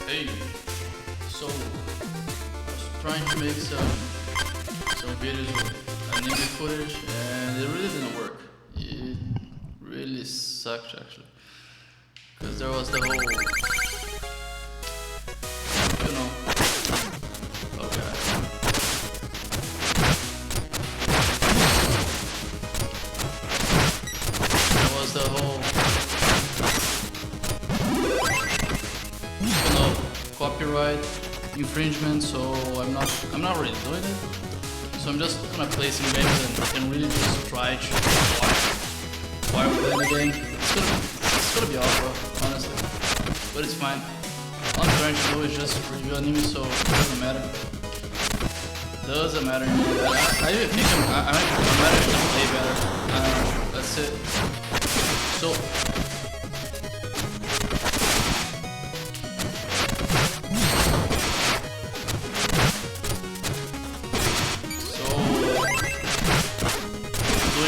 Hey, so I was trying to make some videos with anime footage, and it really didn't work. It really sucked actually, because there was the whole, okay, there was the whole, copyright infringement, so I'm not really doing it. So I'm just gonna play some games and really just try to watch while playing the game. It's gonna be awful, honestly, but it's fine. All I'm trying to do is just review anime, so it doesn't matter. Doesn't matter. I even think I might actually play better. That's it. So.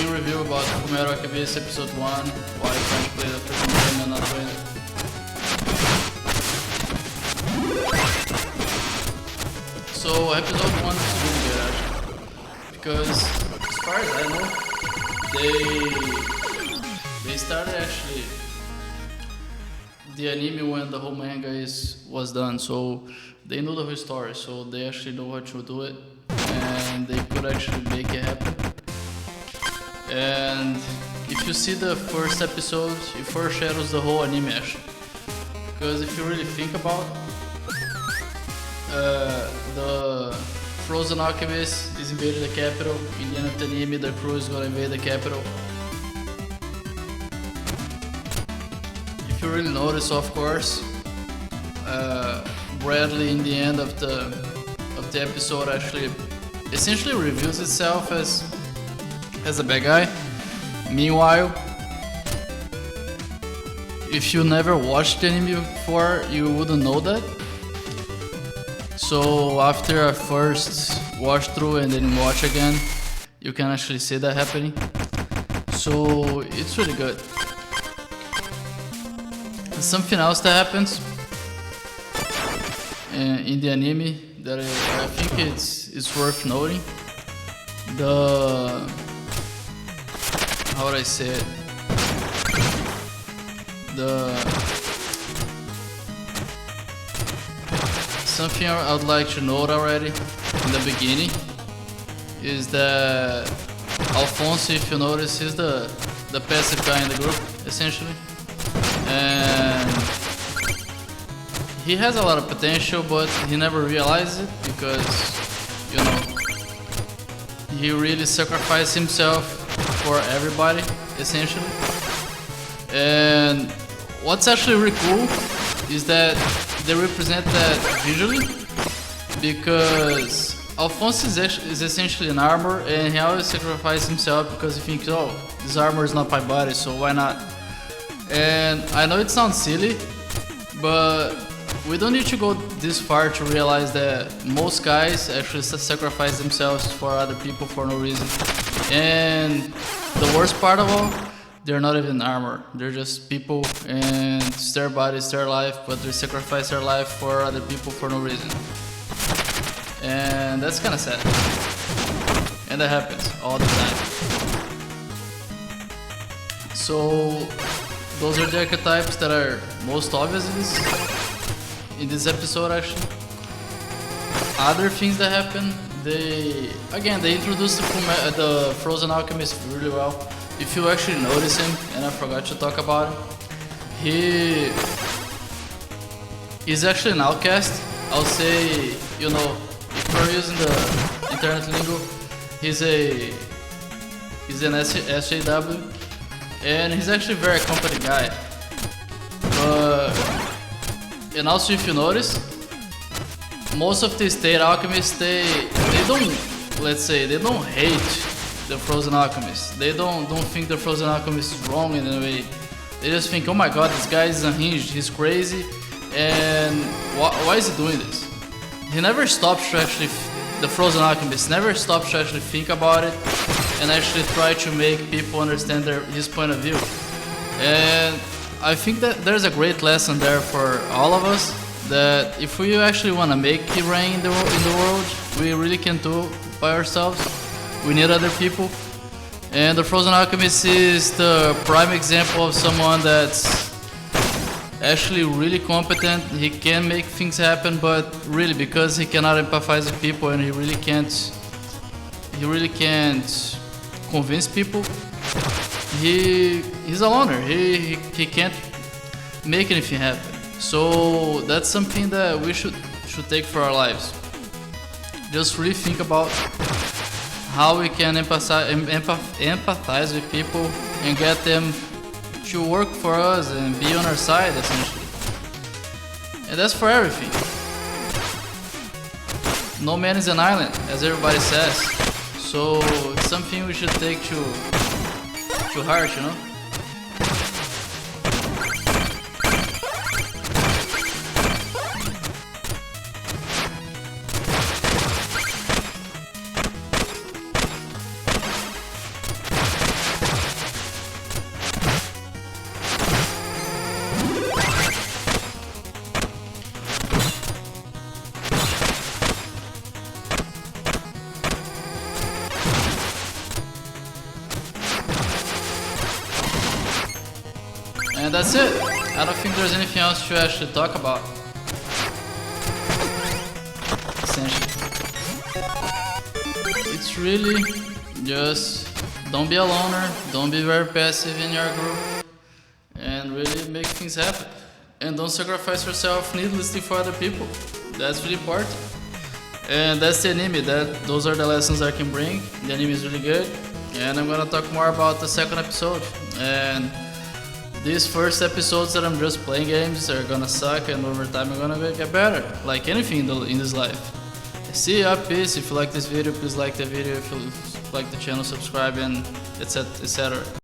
Review about FMA episode 1, why I'm trying to play the first game and not playing it. So episode 1 is really good actually, because as far as I know, they started actually the anime when the whole manga was done, so they know the whole story, so they actually know how to do it, and they could actually make it happen. And if you see the first episode, it foreshadows the whole anime actually. Because if you really think about the Frozen Alchemist is invading the capital, in the end of the anime the crew is gonna invade the capital. If you really notice, of course, Bradley in the end of the episode actually essentially reveals itself as a bad guy. Meanwhile, if you never watched the anime before, you wouldn't know that. So after I first watch through and then watch again, you can actually see that happening. So it's really good. Something else that happens in the anime that I think it's worth noting. How would I say it? Something I would like to note already in the beginning is that Alphonse, if you notice, is the passive guy in the group, essentially. And he has a lot of potential, but he never realizes it because, he really sacrificed himself for everybody, essentially. And what's actually really cool is that they represent that visually, because Alphonse is essentially an armor, and he always sacrifices himself because he thinks, oh, this armor is not my body, so why not? And I know it sounds silly, but we don't need to go this far to realize that most guys actually sacrifice themselves for other people for no reason. And the worst part of all, they're not even armor. They're just people, and it's their body, it's their life, but they sacrifice their life for other people for no reason. And that's kind of sad. And that happens all the time. So those are the archetypes that are most obvious in this episode actually. Other things that happen, they introduced the Frozen Alchemist really well. If you actually notice him, and I forgot to talk about him, he's actually an outcast. I'll say, if we're using the internet lingo, he's an SJW, and he's actually a very accompanied guy. And also, if you notice, most of the state alchemists, they don't hate the Frozen Alchemist. They don't think the Frozen Alchemist is wrong in a way. They just think, oh my god, this guy is unhinged, he's crazy, and why is he doing this? He never stops to actually, the Frozen Alchemist never stops to actually think about it and actually try to make people understand his point of view. And I think that there's a great lesson there for all of us, that if we actually want to make it rain in the world, we really can't do it by ourselves. We need other people. And the Frozen Alchemist is the prime example of someone that's actually really competent. He can make things happen, but really because he cannot empathize with people and he really can't convince people, he's a loner. He can't make anything happen. So that's something that we should take for our lives. Just really think about how we can empathize with people and get them to work for us and be on our side, essentially. And that's for everything. No man is an island, as everybody says. So it's something we should take to heart, you know? And that's it. I don't think there's anything else to actually talk about. Essentially. It's really just don't be a loner, don't be very passive in your group, and really make things happen. And don't sacrifice yourself needlessly for other people. That's really important. And that's the anime. Those are the lessons I can bring. The anime is really good. And I'm gonna talk more about the second episode. And these first episodes that I'm just playing games are gonna suck, and over time I'm gonna get better, like anything in this life. See ya, peace. If you like this video, please like the video. If you like the channel, subscribe, and etc.